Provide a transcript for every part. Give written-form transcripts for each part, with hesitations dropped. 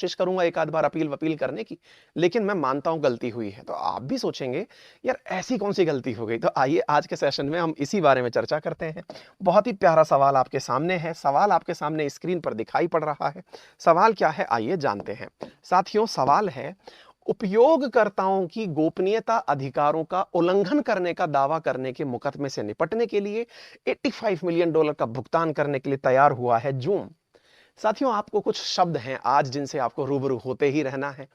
कोशिश करूंगा एक आध बार अपील करने की, लेकिन मैं मानता हूं गलती हुई है। तो आप भी सोचेंगे यार ऐसी कौन सी गलती हो गई। तो आइए आज के सेशन में हम इसी बारे में चर्चा करते हैं। बहुत ही प्यारा सवाल आपके सामने है, सवाल आपके सामने स्क्रीन पर दिखाई पड़ रहा है। सवाल क्या है आइए जानते हैं। साथियों सवाल है, उपयोगकर्ताओं की गोपनीयता अधिकारों का उल्लंघन करने का दावा करने के मुकदमे से निपटने के लिए $85 मिलियन का भुगतान करने के लिए तैयार हुआ है जूम। साथियों आपको कुछ शब्द हैं आज जिनसे आपको रूबरू होते ही रहना है।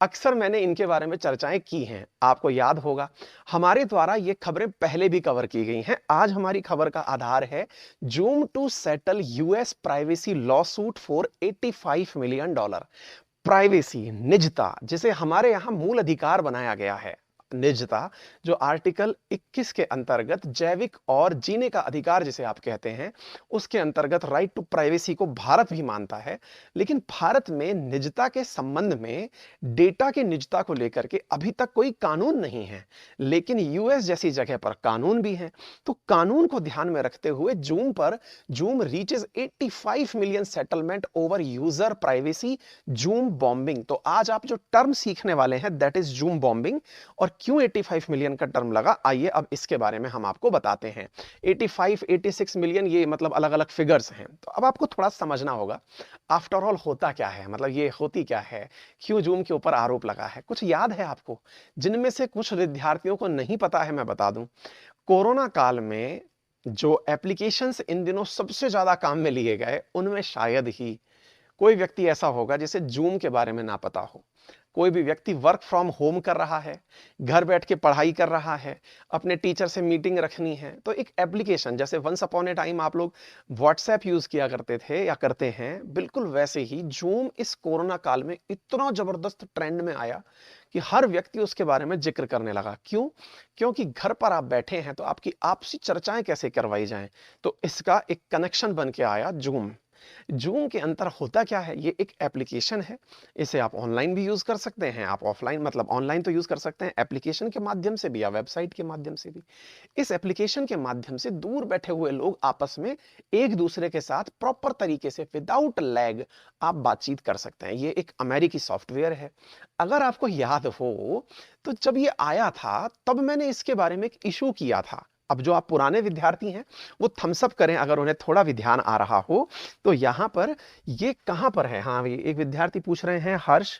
अक्सर मैंने इनके बारे में चर्चाएं की हैं, आपको याद होगा हमारे द्वारा ये खबरें पहले भी कवर की गई हैं। आज हमारी खबर का आधार है Zoom to settle US privacy lawsuit for $85 million. Privacy, निजता, जिसे हमारे यहां मूल अधिकार बनाया गया है, निजता जो आर्टिकल 21 के अंतर्गत जैविक और जीने का अधिकार जिसे आप कहते हैं, उसके अंतर्गत राइट टू प्राइवेसी को भारत भी मानता है। लेकिन भारत में निजता के संबंध में, डेटा की निजता को लेकर के अभी तक कोई कानून नहीं है, लेकिन यूएस जैसी जगह पर कानून भी है। तो कानून को ध्यान में रखते हुए zoom reaches 85 million settlement over user privacy zoom bombing. तो आज आप जो टर्म सीखने वाले हैं दैट इज जूम बॉम्बिंग। और क्यों 85 मिलियन का टर्म लगा, आइए अब इसके बारे में हम आपको बताते हैं। 85 86 मिलियन ये मतलब अलग अलग फिगर्स हैं, तो अब आपको थोड़ा समझना होगा आफ्टर ऑल होता क्या है, मतलब ये होती क्या है, क्यों जूम के ऊपर आरोप लगा है। कुछ याद है आपको, जिनमें से कुछ विद्यार्थियों को नहीं पता है, मैं बता दूं। कोरोना काल में जो एप्लीकेशंस इन दिनों सबसे ज्यादा काम में लिए गए, उनमें शायद ही कोई व्यक्ति ऐसा होगा जिसे जूम के बारे में ना पता हो। कोई भी व्यक्ति वर्क फ्रॉम होम कर रहा है, घर बैठ के पढ़ाई कर रहा है, अपने टीचर से मीटिंग रखनी है, तो एक एप्लीकेशन जैसे वंस अपॉन ए टाइम आप लोग व्हाट्सएप यूज किया करते थे या करते हैं, बिल्कुल वैसे ही जूम इस कोरोना काल में इतना जबरदस्त ट्रेंड में आया कि हर व्यक्ति उसके बारे में जिक्र करने लगा। क्यों? क्योंकि घर पर आप बैठे हैं तो आपकी आपसी चर्चाएं कैसे करवाई जाएं, तो इसका एक कनेक्शन बन के आया जूम। जूम के अंतर होता क्या है, ये एक एप्लीकेशन है। इसे आप ऑनलाइन भी यूज कर सकते हैं, आप ऑफलाइन मतलब ऑनलाइन तो यूज कर सकते हैं एप्लीकेशन के माध्यम से भी या वेबसाइट के माध्यम से भी। इस एप्लीकेशन के माध्यम से दूर बैठे हुए लोग आपस में एक दूसरे के साथ प्रॉपर तरीके से विदाउट लैग आप बातचीत कर सकते हैं। ये एक अमेरिकी सॉफ्टवेयर है। अगर आपको याद हो तो जब ये आया था तब मैंने इसके बारे में एक इशू किया था। अब जो आप पुराने विद्यार्थी हैं वो थम्स अप करें अगर उन्हें थोड़ा भी ध्यान आ रहा हो। तो यहां पर ये कहां पर है, हाँ एक विद्यार्थी पूछ रहे हैं, हर्ष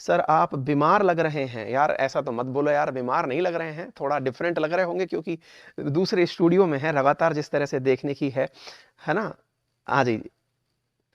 सर आप बीमार लग रहे हैं। यार ऐसा तो मत बोलो यार, बीमार नहीं लग रहे हैं, थोड़ा डिफरेंट लग रहे होंगे क्योंकि दूसरे स्टूडियो में है, लगातार जिस तरह से देखने की है ना। हाँ जी,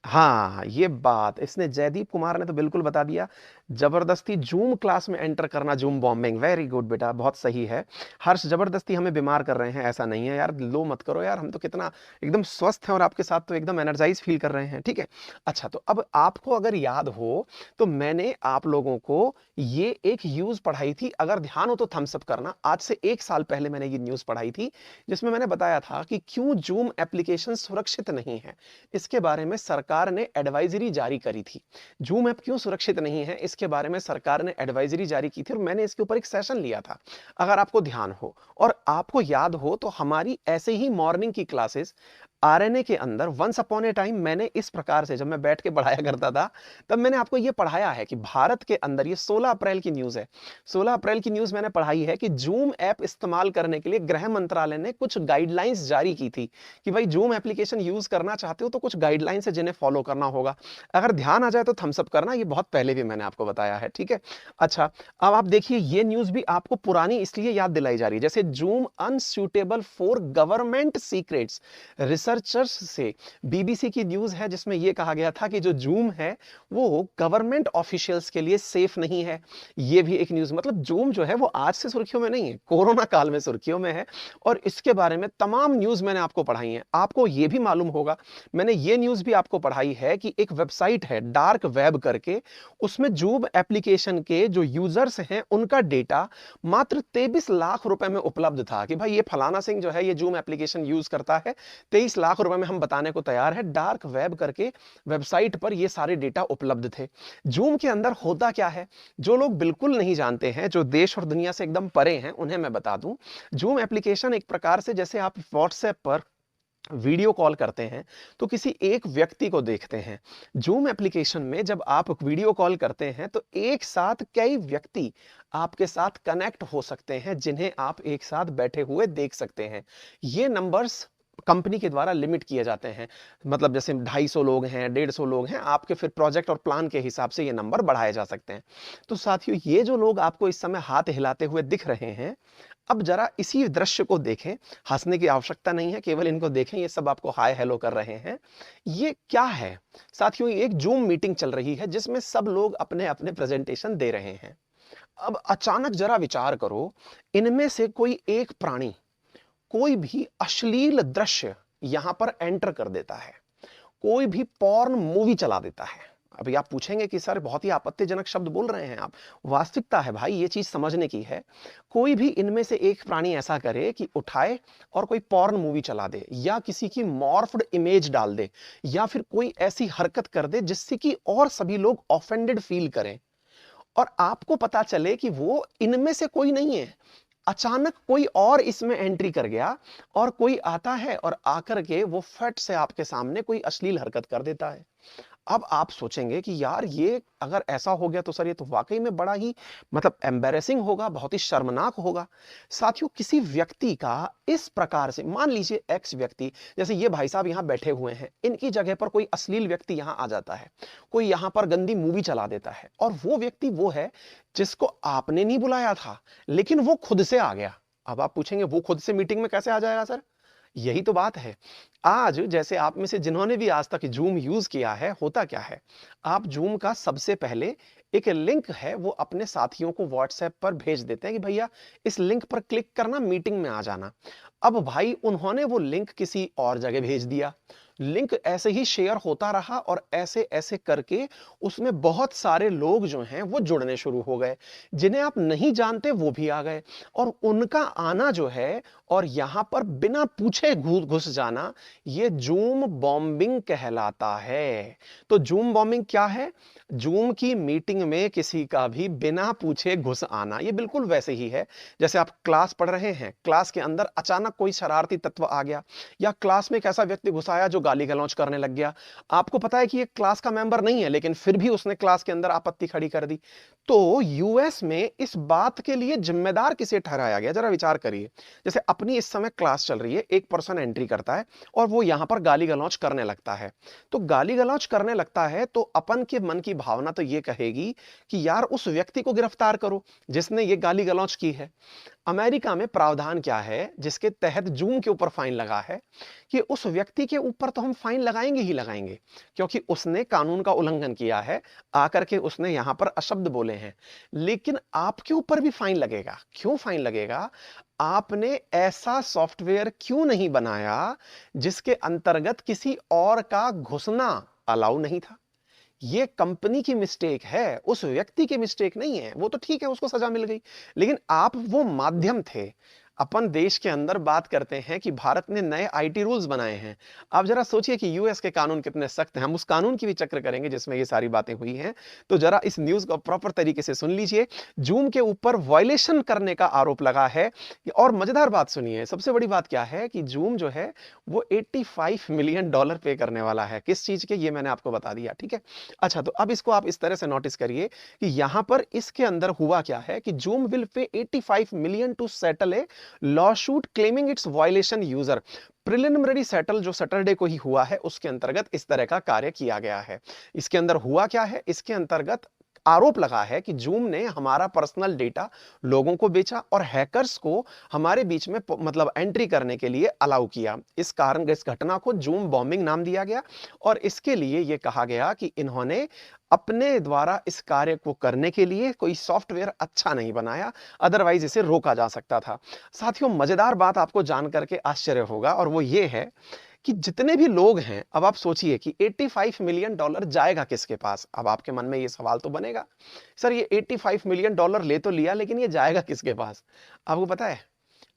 हाँ ये बात इसने जयदीप कुमार ने तो बिल्कुल बता दिया। जबरदस्ती जूम क्लास में एंटर करना, जूम बॉम्बिंग, वेरी गुड बेटा, बहुत सही है। हर्ष जबरदस्ती हमें बीमार कर रहे हैं, ऐसा नहीं है यार, लो मत करो यार, हम तो कितना एकदम स्वस्थ हैं और आपके साथ तो एकदम एनर्जाइज फील कर रहे हैं, ठीक है। अच्छा तो अब आपको अगर याद हो तो मैंने आप लोगों को ये एक न्यूज पढ़ाई थी, अगर ध्यान हो तो थम्स अप करना। आज से 1 साल पहले मैंने ये न्यूज पढ़ाई थी जिसमें मैंने बताया था कि क्यों जूम एप्लीकेशन सुरक्षित नहीं है। इसके बारे में सरकार ने एडवाइजरी जारी करी थी। जूम ऐप क्यों सुरक्षित नहीं है इसके बारे में सरकार ने एडवाइजरी जारी की थी और मैंने इसके ऊपर एक सेशन लिया था, अगर आपको ध्यान हो और आपको याद हो तो। हमारी ऐसे ही मॉर्निंग की क्लासेस आरएनए के अंदर वंस अपॉन ए टाइम मैंने इस प्रकार से, जब मैं बैठ के पढ़ाया करता था तब मैंने आपको यह पढ़ाया है कि भारत के अंदर, ये 16 अप्रैल की न्यूज है, 16 अप्रैल की न्यूज मैंने पढ़ाई है कि जूम ऐप इस्तेमाल करने के लिए गृह मंत्रालय ने कुछ गाइडलाइंस जारी की थी कि भाई जूम एप्लीकेशन यूज करना चाहते हो तो कुछ गाइडलाइंस है जिन्हें फॉलो करना होगा। अगर ध्यान आ जाए तो थम्स अप करना, ये बहुत पहले भी मैंने आपको बताया है, ठीक है। अच्छा अब आप देखिए ये न्यूज भी आपको पुरानी इसलिए याद दिलाई जा रही है, जैसे zoom unsuitable for government secrets, researchers से बीबीसी की न्यूज है जिसमें यह कहा गया था कि जो जूम है वो गवर्नमेंट ऑफिशियल्स के लिए सेफ नहीं है। यह भी एक न्यूज, मतलब जूम जो है वो आज से सुर्खियों में नहीं है, कोरोना काल में सुर्खियों में है। और इसके बारे में तमाम न्यूज मैंने आपको पढ़ाई है। आपको यह भी मालूम होगा मैंने ये न्यूज भी आपको पढ़ाई है कि एक वेबसाइट है डार्क वेब करके, उसमें जूम एप्लीकेशन के जो यूजर्स हैं उनका डेटा मात्र 23 लाख रुपए में उपलब्ध था कि भाई ये फलाना सिंह जो है ये जूम एप्लीकेशन यूज करता है, 23 लाख रुपए में हम बताने को तैयार है। डार्क वेब करके वेबसाइट पर ये सारे डेटा उपलब्ध थे। जूम के अंदर होता क्या है, जो लोग बिल्कुल नहीं जानते हैं, जो देश और दुनिया से एकदम परे हैं, उन्हें मैं बता दूं। जूम एप्लीकेशन एक प्रकार से जैसे आप व्हाट्सएप पर वीडियो कॉल करते हैं तो किसी एक व्यक्ति को देखते हैं। जूम एप्लीकेशन में जब आप वीडियो कॉल करते हैं तो एक साथ कई व्यक्ति आपके साथ कनेक्ट हो सकते हैं जिन्हें आप एक साथ बैठे हुए देख सकते हैं। ये नंबर्स कंपनी के द्वारा लिमिट किए जाते हैं। मतलब जैसे 250 लोग हैं, 150 लोग हैं, आपके फिर प्रोजेक्ट और प्लान के हिसाब से ये नंबर बढ़ाए जा सकते हैं। तो साथियों, ये जो लोग आपको इस समय हाथ हिलाते हुए दिख रहे हैं, अब जरा इसी दृश्य को देखें। हंसने की आवश्यकता नहीं है, केवल इनको देखें। ये सब आपको हाय हेलो कर रहे हैं। ये क्या है साथियों? ये एक जूम मीटिंग चल रही है जिसमें सब लोग अपने अपने प्रेजेंटेशन दे रहे हैं। अब अचानक जरा विचार करो, इनमें से कोई एक प्राणी कोई भी अश्लील दृश्य यहां पर एंटर कर देता है, कोई भी पॉर्न मूवी चला देता है। अभी आप पूछेंगे कि सर बहुत ही आपत्तिजनक शब्द बोल रहे हैं आप। वास्तविकता है भाई, ये चीज समझने की है। कोई भी इनमें से एक प्राणी ऐसा करे कि उठाए और कोई पॉर्न मूवी चला दे, या किसी की मॉर्फ्ड इमेज डाल दे, या फिर कोई ऐसी हरकत कर दे जिससे कि और सभी लोग ऑफेंडेड फील करें, और आपको पता चले कि वो इनमें से कोई नहीं है। अचानक कोई और इसमें एंट्री कर गया और कोई आता है और आकर के वो फट से आपके सामने कोई अश्लील हरकत कर देता है। अब आप सोचेंगे कि यार ये अगर ऐसा हो गया तो सर ये तो वाकई में बड़ा ही मतलब एम्बैरेसिंग होगा, बहुत ही शर्मनाक होगा। साथियों, किसी व्यक्ति का इस प्रकार से, मान लीजिए एक्स व्यक्ति, जैसे ये भाई साहब यहां बैठे हुए हैं, इनकी जगह पर कोई अश्लील व्यक्ति यहां आ जाता है, कोई यहां पर गंदी मूवी चला देता है, और वो व्यक्ति वो है जिसको आपने नहीं बुलाया था, लेकिन वो खुद से आ गया। अब आप पूछेंगे वो खुद से मीटिंग में कैसे आ जाएगा सर? यही तो बात है। आज जैसे आप में से जिन्होंने भी आज तक जूम यूज किया है, होता क्या है, आप जूम का सबसे पहले एक लिंक है वो अपने साथियों को व्हाट्सएप पर भेज देते हैं कि भैया इस लिंक पर क्लिक करना, मीटिंग में आ जाना। अब भाई उन्होंने वो लिंक किसी और जगह भेज दिया, लिंक ऐसे ही शेयर होता रहा, और ऐसे ऐसे करके उसमें बहुत सारे लोग जो हैं वो जुड़ने शुरू हो गए, जिन्हें आप नहीं जानते वो भी आ गए। और उनका आना जो है और यहां पर बिना पूछे घुस जाना, ये जूम बॉम्बिंग कहलाता है। तो जूम बॉम्बिंग क्या है? जूम की मीटिंग में किसी का भी बिना पूछे घुस आना। ये बिल्कुल वैसे ही है जैसे आप क्लास पढ़ रहे हैं, क्लास के अंदर अचानक कोई शरारती तत्व आ गया, या क्लास में एक ऐसा व्यक्ति घुस आया जो गाली गलौज करने लग गया। आपको पता है कि ये क्लास का मेंबर नहीं है, लेकिन फिर भी उसने क्लास के अंदर आपत्ति खड़ी कर दी। तो यूएस में इस बात के लिए जिम्मेदार किसे ठहराया गया, जरा विचार करिए। जैसे अपनी इस समय क्लास चल रही है, एक पर्सन एंट्री करता है और वो यहां पर गाली गलौज करने लगता है। तो गाली गलौज करने लगता है तो अपन के मन की भावना तो ये कहेगी कि यार उस व्यक्ति को गिरफ्तार करो जिसने ये गाली गलौज की है। अमेरिका में प्रावधान क्या है जिसके तहत जूम के ऊपर फाइन लगा है कि उस व्यक्ति के ऊपर तो हम फाइन लगाएंगे ही लगाएंगे, क्योंकि उसने कानून का उल्लंघन किया है, आकर के उसने यहां पर अशब्द बोले हैं। लेकिन आपके ऊपर भी फाइन लगेगा। क्यों फाइन लगेगा? आपने ऐसा सॉफ्टवेयर क्यों नहीं बनाया जिसके अंतर्गत किसी और का घुसना अलाउ नहीं था? ये कंपनी की मिस्टेक है, उस व्यक्ति की मिस्टेक नहीं है। वो तो ठीक है, उसको सजा मिल गई, लेकिन आप वो माध्यम थे। अपन देश के अंदर बात करते हैं कि भारत ने नए आईटी रूल्स बनाए हैं। आप जरा सोचिए कि यूएस के कानून कितने सख्त हैं। हम उस कानून की भी चक्र करेंगे जिसमें ये सारी बातें हुई हैं। तो जरा इस न्यूज को प्रॉपर तरीके से सुन लीजिए। जूम के ऊपर वायलेशन करने का आरोप लगा है। और मजेदार बात सुनिए, सबसे बड़ी बात क्या है कि जूम जो है वो $85 मिलियन पे करने वाला है। किस चीज के, ये मैंने आपको बता दिया, ठीक है। अच्छा, तो अब इसको आप इस तरह से नोटिस करिए कि यहां पर इसके अंदर हुआ क्या है कि zoom will pay 85 million to settle a lawsuit claiming its violation user. Preliminary settle जो सैटरडे को ही हुआ है उसके अंतर्गत इस तरह का कार्य किया गया है। इसके अंदर हुआ क्या है, इसके अंतर्गत आरोप लगा है कि जूम ने हमारा पर्सनल डेटा लोगों को बेचा और हैकर्स को हमारे बीच में मतलब एंट्री करने के लिए अलाउ किया। इस कारण इस घटना को जूम बॉम्बिंग नाम दिया गया, और इसके लिए यह कहा गया कि इन्होंने अपने द्वारा इस कार्य को करने के लिए कोई सॉफ्टवेयर अच्छा नहीं बनाया, अदरवाइज इसे रोका जा सकता था। साथियों, मजेदार बात आपको जान करके आश्चर्य होगा, और वो ये है कि जितने भी लोग हैं, अब आप सोचिए कि $85 मिलियन जाएगा किसके पास। अब आपके मन में ये सवाल तो बनेगा, सर ये $85 मिलियन ले तो लिया, लेकिन ये जाएगा किसके पास? आपको पता है,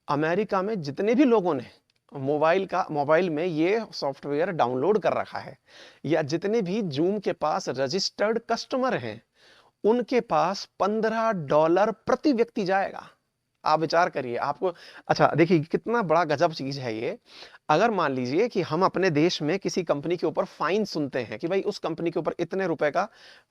अमेरिका में जितने भी लोगों ने मोबाइल में ये सॉफ्टवेयर डाउनलोड कर रखा है, या जितने भी जूम के पास रजिस्टर्ड कस्टमर हैं, उनके पास $15 प्रति व्यक्ति जाएगा। आप विचार करिए, आपको अच्छा देखिए कितना बड़ा गजब चीज है ये। अगर मान लीजिए कि हम अपने देश में किसी कंपनी के ऊपर फाइन सुनते हैं कि भाई उस कंपनी के ऊपर इतने रुपए का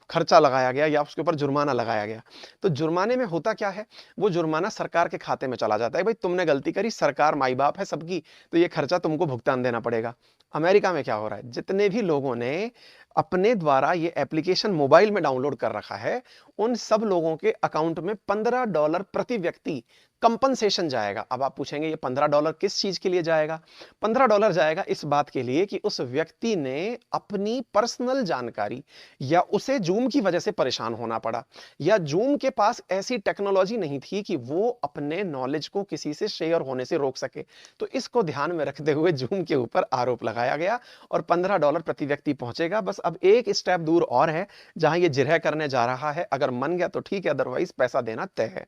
खर्चा लगाया गया या उसके ऊपर जुर्माना लगाया गया, तो जुर्माने में होता क्या है, वो जुर्माना सरकार के खाते में चला जाता है। भाई तुमने गलती करी, सरकार माई बाप है सबकी, तो ये खर्चा तुमको भुगतान देना पड़ेगा। अमेरिका में क्या हो रहा है, जितने भी लोगों ने अपने द्वारा ये एप्लीकेशन मोबाइल में डाउनलोड कर रखा है, उन सब लोगों के अकाउंट में $15 प्रति व्यक्ति कंपनसेशन जाएगा। अब आप पूछेंगे ये $15 किस चीज के लिए जाएगा? $15 जाएगा इस बात के लिए कि उस व्यक्ति ने अपनी पर्सनल जानकारी, या उसे जूम की वजह से परेशान होना पड़ा, या जूम के पास ऐसी टेक्नोलॉजी नहीं थी कि वो अपने नॉलेज को किसी से शेयर होने से रोक सके, तो इसको ध्यान में रखते हुए जूम के ऊपर आरोप लगाया गया और $15 प्रति व्यक्ति पहुंचेगा। बस अब एक स्टेप दूर और है जहां ये जिरह करने जा रहा है। अगर मन गया तो ठीक है, अदरवाइज पैसा देना तय है।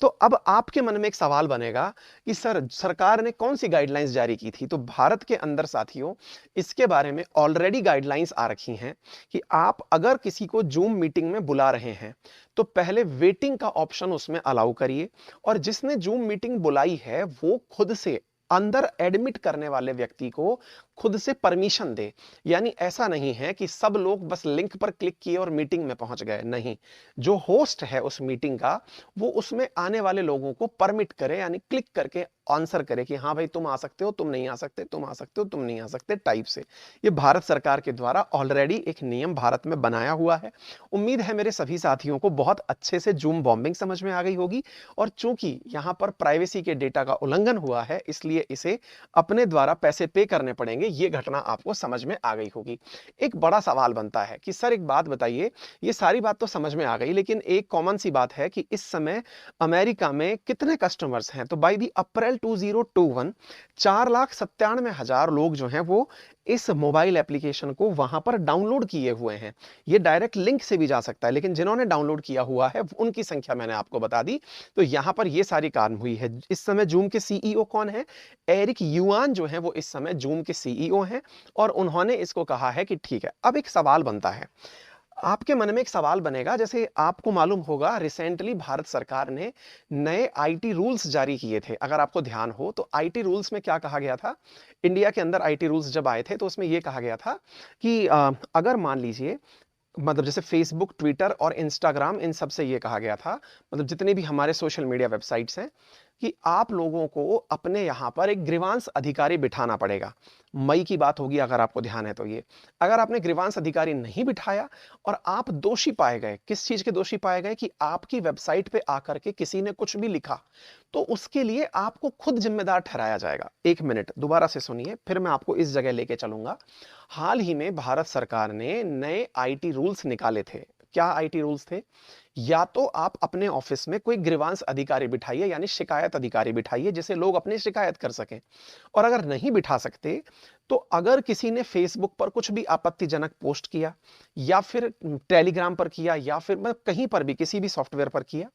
तो अब आपके मन में एक सवाल बनेगा कि सर सरकार ने कौन सी गाइडलाइंस जारी की थी? तो भारत के अंदर साथियों इसके बारे में ऑलरेडी गाइडलाइंस आ रखी हैं कि आप अगर किसी को जूम मीटिंग में बुला रहे हैं तो पहले वेटिंग का ऑप्शन उसमें अलाउ करिए, और जिसने जूम मीटिंग बुलाई है वो खुद से अंदर एडमिट करने वाले व्यक्ति को खुद से परमिशन दे। यानी ऐसा नहीं है कि सब लोग बस लिंक पर क्लिक किए और मीटिंग में पहुंच गए, नहीं, जो होस्ट है उस मीटिंग का वो उसमें आने वाले लोगों को परमिट करे, यानी क्लिक करके आंसर करे कि हाँ भाई तुम आ सकते हो, तुम नहीं आ सकते, तुम आ सकते हो, तुम नहीं आ सकते टाइप से। ये भारत सरकार के द्वारा ऑलरेडी एक नियम भारत में बनाया हुआ है। उम्मीद है मेरे सभी साथियों को बहुत अच्छे से जूम बॉम्बिंग समझ में आ गई होगी, और चूंकि यहां पर प्राइवेसी के डेटा का उल्लंघन हुआ है इसलिए इसे अपने द्वारा पैसे पे करने पड़ेंगे, ये घटना आपको समझ में आ गई होगी। एक बड़ा सवाल बनता है कि सर एक बात बताइए, ये सारी बात तो समझ में आ गई, लेकिन एक कॉमन सी बात है कि इस समय अमेरिका में कितने कस्टमर्स हैं? तो बाय द अप्रैल 2021 4,97,000 लोग जो हैं वो इस मोबाइल एप्लीकेशन को वहां पर डाउनलोड किए हुए हैं। ये डायरेक्ट लिंक से भी जा सकता है, लेकिन जिन्होंने डाउनलोड किया हुआ है उनकी संख्या मैंने आपको बता दी। तो यहां पर ये सारी कारण हुई है। इस समय जूम के सीईओ कौन है? एरिक युआन जो है वो इस समय जूम के सीईओ हैं, और उन्होंने इसको कहा है कि ठीक है। अब एक सवाल बनता है, आपके मन में एक सवाल बनेगा, जैसे आपको मालूम होगा रिसेंटली भारत सरकार ने नए आईटी रूल्स जारी किए थे। अगर आपको ध्यान हो तो आईटी रूल्स में क्या कहा गया था? इंडिया के अंदर आईटी रूल्स जब आए थे तो उसमें यह कहा गया था कि अगर मान लीजिए, मतलब जैसे फेसबुक, ट्विटर और इंस्टाग्राम, इन सब से ये कहा गया था, मतलब जितने भी हमारे सोशल मीडिया वेबसाइट्स हैं, कि आप लोगों को अपने यहां पर एक ग्रीवांस अधिकारी बिठाना पड़ेगा। मई की बात होगी अगर आपको ध्यान है तो। ये अगर आपने ग्रीवांस अधिकारी नहीं बिठाया और आप दोषी पाए गए, किस चीज के दोषी पाए गए? कि आपकी वेबसाइट पे आकर के किसी ने कुछ भी लिखा, तो उसके लिए आपको खुद जिम्मेदार ठहराया जाएगा। एक मिनट दोबारा से सुनिए, फिर मैं आपको इस जगह लेके चलूंगा। हाल ही में भारत सरकार ने नए आईटी रूल्स निकाले थे। क्या आईटी रूल्स थे? या तो आप अपने ऑफिस में कोई ग्रीवांस अधिकारी बिठाइए, यानी शिकायत अधिकारी बिठाइए, जिसे लोग अपनी शिकायत कर सकें। और अगर नहीं बिठा सकते तो अगर किसी ने फेसबुक पर कुछ भी आपत्तिजनक पोस्ट किया, या फिर टेलीग्राम पर किया, या फिर मतलब कहीं पर भी किसी भी सॉफ्टवेयर पर किया,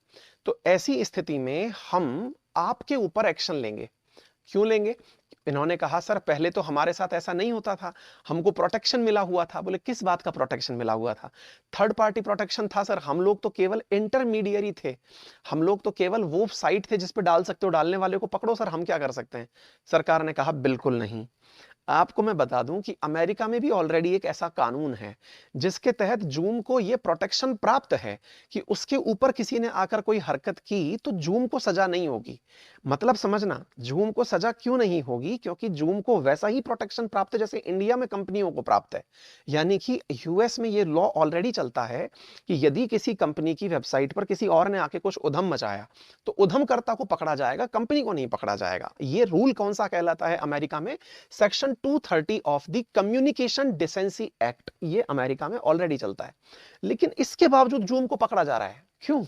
तो ऐसी स्थिति में हम आपके ऊपर एक्शन लेंगे। क्यों लेंगे? इन्होंने कहा सर पहले तो हमारे साथ ऐसा नहीं होता था, हमको प्रोटेक्शन मिला हुआ था। बोले किस बात का प्रोटेक्शन मिला हुआ था? थर्ड पार्टी प्रोटेक्शन था सर, हम लोग तो केवल इंटरमीडियरी थे, हम लोग तो केवल वो साइट थे जिस पे डाल सकते हो, डालने वाले को पकड़ो सर, हम क्या कर सकते हैं? सरकार ने कहा बिल्कुल नहीं। आपको मैं बता दूं कि अमेरिका में भी ऑलरेडी एक ऐसा कानून है जिसके तहत जूम को यह प्रोटेक्शन प्राप्त है कि उसके ऊपर किसी ने आकर कोई हरकत की तो जूम को सजा नहीं होगी। मतलब समझना, जूम को सजा क्यों नहीं होगी? क्योंकि जूम को वैसा ही प्रोटेक्शन प्राप्त है जैसे इंडिया में कंपनियों को प्राप्त है। यानी कि यूएस में यह लॉ ऑलरेडी चलता है कि यदि किसी कंपनी की वेबसाइट पर किसी और ने आके कुछ उधम मचाया तो उधमकर्ता को पकड़ा जाएगा, कंपनी को नहीं पकड़ा जाएगा। यह रूल कौन सा कहलाता है अमेरिका में? Section 230 of the communication decency act. ये अमेरिका में ऑलरेडी चलता है, लेकिन इसके बावजूद जूम को पकड़ा जा रहा है। क्यों?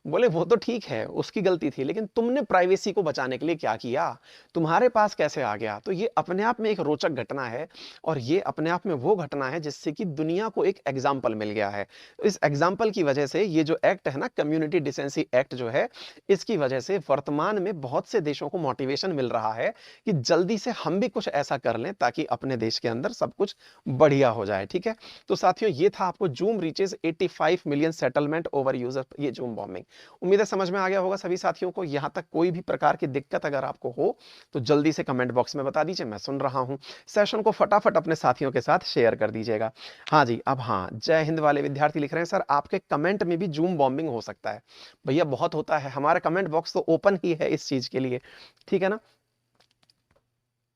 बोले वो तो ठीक है, उसकी गलती थी, लेकिन तुमने प्राइवेसी को बचाने के लिए क्या किया? तुम्हारे पास कैसे आ गया? तो ये अपने आप में एक रोचक घटना है, और ये अपने आप में वो घटना है जिससे कि दुनिया को एक एग्जाम्पल मिल गया है। तो इस एग्जाम्पल की वजह से ये जो एक्ट है ना, कम्युनिटी डिसेंसी एक्ट जो है, इसकी वजह से वर्तमान में बहुत से देशों को मोटिवेशन मिल रहा है कि जल्दी से हम भी कुछ ऐसा कर लें ताकि अपने देश के अंदर सब कुछ बढ़िया हो जाए। ठीक है, तो साथियों ये था आपको zoom reaches 85 million settlement over user, ये जूम बॉम्बिंग। उम्मीद है समझ में आ गया होगा सभी साथियों को। यहाँ तक कोई भी प्रकार की दिक्कत अगर आपको हो तो जल्दी से कमेंट बॉक्स में बता दीजिए, मैं सुन रहा हूँ। सेशन को फटाफट अपने साथियों के साथ शेयर कर दीजिएगा। हाँ जी, अब हाँ, जय हिंद वाले विद्यार्थी लिख रहे हैं सर आपके कमेंट में भी जूम बॉम्बिंग हो सकता है। भैया बहुत होता है, हमारा कमेंट बॉक्स तो ओपन ही है इस चीज के लिए, ठीक है ना।